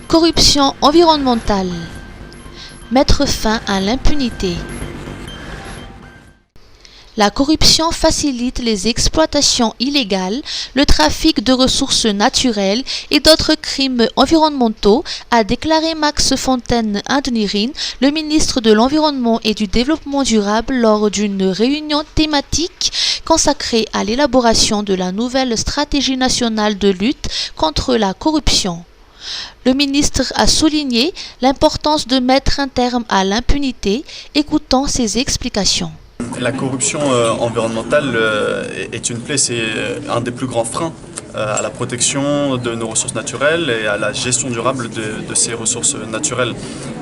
Corruption environnementale. Mettre fin à l'impunité. La corruption facilite les exploitations illégales, le trafic de ressources naturelles et d'autres crimes environnementaux, a déclaré Max Fontaine-Andenirin, le ministre de l'Environnement et du Développement durable, lors d'une réunion thématique consacrée à l'élaboration de la nouvelle stratégie nationale de lutte contre la corruption. Le ministre a souligné l'importance de mettre un terme à l'impunité. Écoutons ses explications. La corruption environnementale est une plaie, c'est un des plus grands freins à la protection de nos ressources naturelles et à la gestion durable de ces ressources naturelles.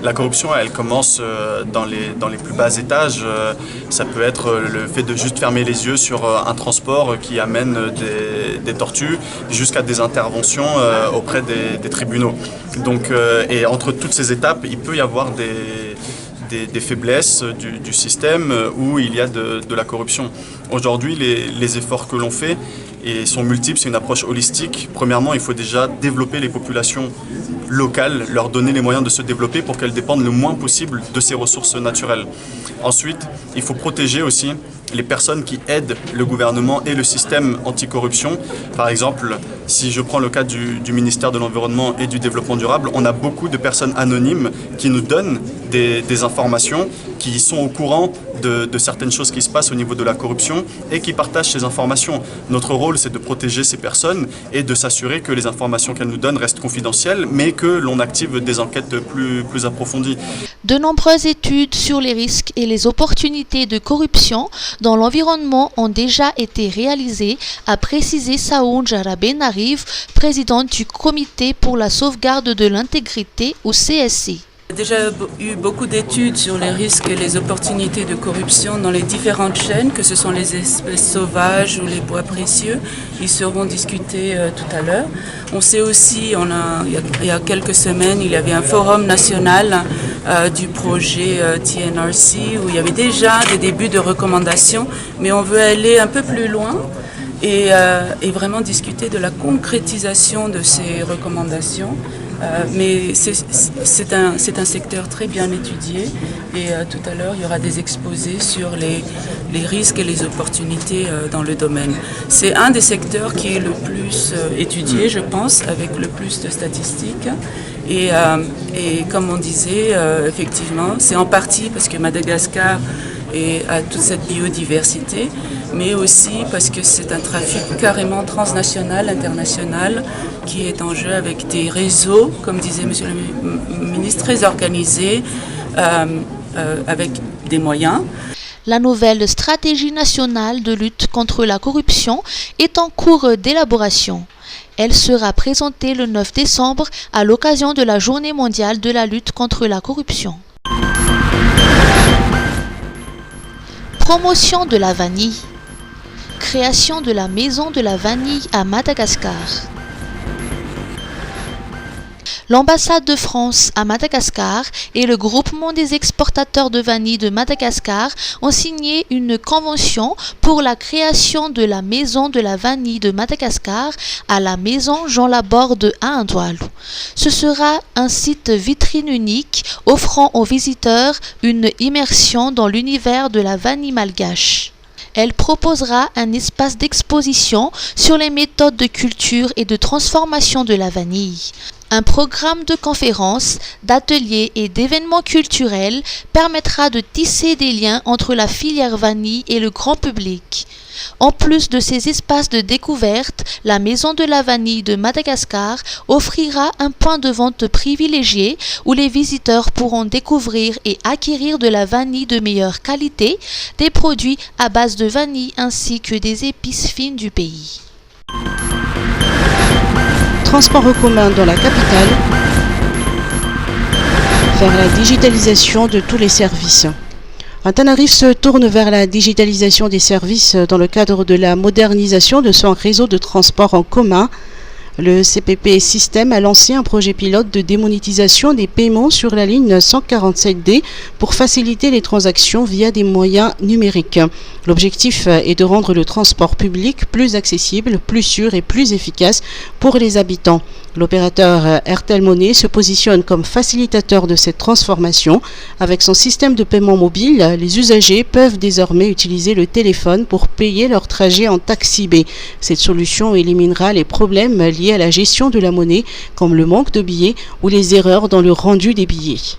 La corruption, elle commence dans les plus bas étages. Ça peut être le fait de juste fermer les yeux sur un transport qui amène des tortues jusqu'à des interventions auprès des tribunaux. Donc, et entre toutes ces étapes, il peut y avoir des faiblesses du système où il y a de la corruption. Aujourd'hui, les efforts que l'on fait sont multiples, c'est une approche holistique. Premièrement, il faut déjà développer les populations locales, leur donner les moyens de se développer pour qu'elles dépendent le moins possible de ces ressources naturelles. Ensuite, il faut protéger aussi les personnes qui aident le gouvernement et le système anticorruption. Par exemple, si je prends le cas du ministère de l'Environnement et du Développement durable, on a beaucoup de personnes anonymes qui nous donnent des informations, qui sont au courant de certaines choses qui se passent au niveau de la corruption et qui partagent ces informations. Notre rôle, c'est de protéger ces personnes et de s'assurer que les informations qu'elles nous donnent restent confidentielles, mais que l'on active des enquêtes plus approfondies. De nombreuses études sur les risques et les opportunités de corruption dans l'environnement ont déjà été réalisées, a précisé Saoud Jarabenariv, présidente du Comité pour la sauvegarde de l'intégrité au CSC. Il y a déjà eu beaucoup d'études sur les risques et les opportunités de corruption dans les différentes chaînes, que ce sont les espèces sauvages ou les bois précieux. Ils seront discutés tout à l'heure. On sait aussi, il y a quelques semaines, il y avait un forum national du projet TNRC où il y avait déjà des débuts de recommandations, mais on veut aller un peu plus loin et vraiment discuter de la concrétisation de ces recommandations. Mais c'est un secteur très bien étudié et tout à l'heure il y aura des exposés sur les risques et les opportunités dans le domaine. C'est un des secteurs qui est le plus étudié, je pense, avec le plus de statistiques. Et comme on disait, effectivement, c'est en partie parce que Madagascar a toute cette biodiversité, mais aussi parce que c'est un trafic carrément transnational, international, qui est en jeu avec des réseaux, comme disait Monsieur le ministre, très organisés, avec des moyens. La nouvelle stratégie nationale de lutte contre la corruption est en cours d'élaboration. Elle sera présentée le 9 décembre à l'occasion de la Journée mondiale de la lutte contre la corruption. Promotion de la vanille. Création de la maison de la vanille à Madagascar. L'ambassade de France à Madagascar et le groupement des exportateurs de vanille de Madagascar ont signé une convention pour la création de la maison de la vanille de Madagascar à la maison Jean Laborde à Indoualou. Ce sera un site vitrine unique offrant aux visiteurs une immersion dans l'univers de la vanille malgache. Elle proposera un espace d'exposition sur les méthodes de culture et de transformation de la vanille. Un programme de conférences, d'ateliers et d'événements culturels permettra de tisser des liens entre la filière vanille et le grand public. En plus de ces espaces de découverte, la Maison de la Vanille de Madagascar offrira un point de vente privilégié où les visiteurs pourront découvrir et acquérir de la vanille de meilleure qualité, des produits à base de vanille ainsi que des épices fines du pays. Transport en commun dans la capitale vers la digitalisation de tous les services. Antananarivo se tourne vers la digitalisation des services dans le cadre de la modernisation de son réseau de transport en commun Le CPP Système a lancé un projet pilote de démonétisation des paiements sur la ligne 147D pour faciliter les transactions via des moyens numériques. L'objectif est de rendre le transport public plus accessible, plus sûr et plus efficace pour les habitants. L'opérateur Airtel Money se positionne comme facilitateur de cette transformation. Avec son système de paiement mobile, les usagers peuvent désormais utiliser le téléphone pour payer leur trajet en taxi B. Cette solution éliminera les problèmes liés à la gestion de la monnaie, comme le manque de billets ou les erreurs dans le rendu des billets.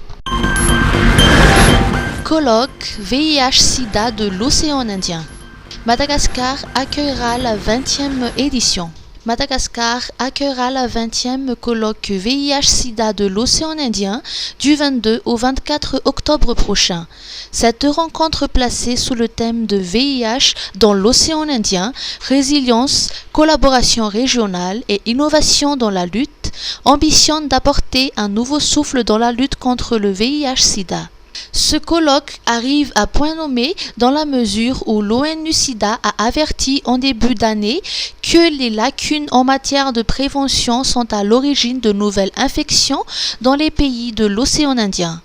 Colloque VIH-Sida de l'océan Indien. Madagascar accueillera la 20e édition. Madagascar accueillera la 20e colloque VIH-Sida de l'océan Indien du 22 au 24 octobre prochain. Cette rencontre placée sous le thème de VIH dans l'océan Indien, résilience, collaboration régionale et innovation dans la lutte, ambitionne d'apporter un nouveau souffle dans la lutte contre le VIH-Sida. Ce colloque arrive à point nommé dans la mesure où l'ONU-SIDA a averti en début d'année que les lacunes en matière de prévention sont à l'origine de nouvelles infections dans les pays de l'océan Indien.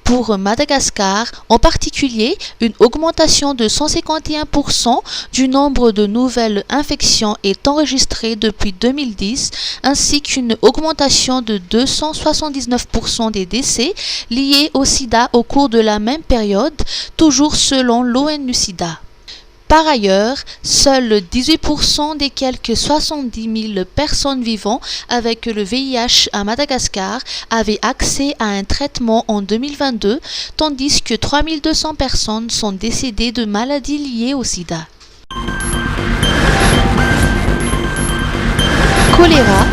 Pour Madagascar, en particulier, une augmentation de 151% du nombre de nouvelles infections est enregistrée depuis 2010, ainsi qu'une augmentation de 279% des décès liés au sida au cours de la même période, toujours selon l'ONU-SIDA. Par ailleurs, seuls 18% des quelques 70 000 personnes vivant avec le VIH à Madagascar avaient accès à un traitement en 2022, tandis que 3 200 personnes sont décédées de maladies liées au sida. Choléra.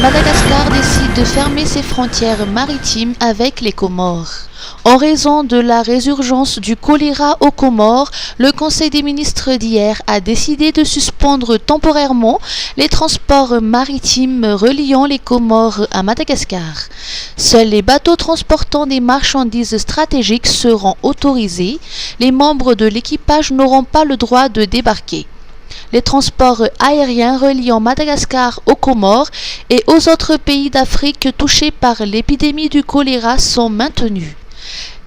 Madagascar décide de fermer ses frontières maritimes avec les Comores. En raison de la résurgence du choléra aux Comores, le Conseil des ministres d'hier a décidé de suspendre temporairement les transports maritimes reliant les Comores à Madagascar. Seuls les bateaux transportant des marchandises stratégiques seront autorisés. Les membres de l'équipage n'auront pas le droit de débarquer. Les transports aériens reliant Madagascar aux Comores et aux autres pays d'Afrique touchés par l'épidémie du choléra sont maintenus.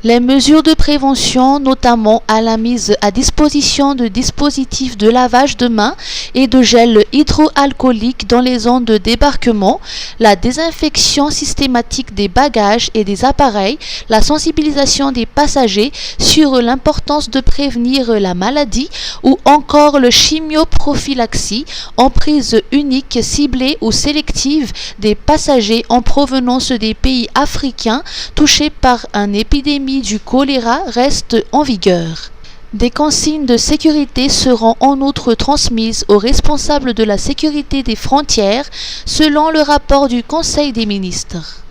Les mesures de prévention, notamment à la mise à disposition de dispositifs de lavage de mains et de gel hydroalcoolique dans les zones de débarquement, la désinfection systématique des bagages et des appareils, la sensibilisation des passagers sur l'importance de prévenir la maladie ou encore le chimioprophylaxie en prise unique, ciblée ou sélective des passagers en provenance des pays africains touchés par une épidémie du choléra reste en vigueur. Des consignes de sécurité seront en outre transmises aux responsables de la sécurité des frontières selon le rapport du Conseil des ministres.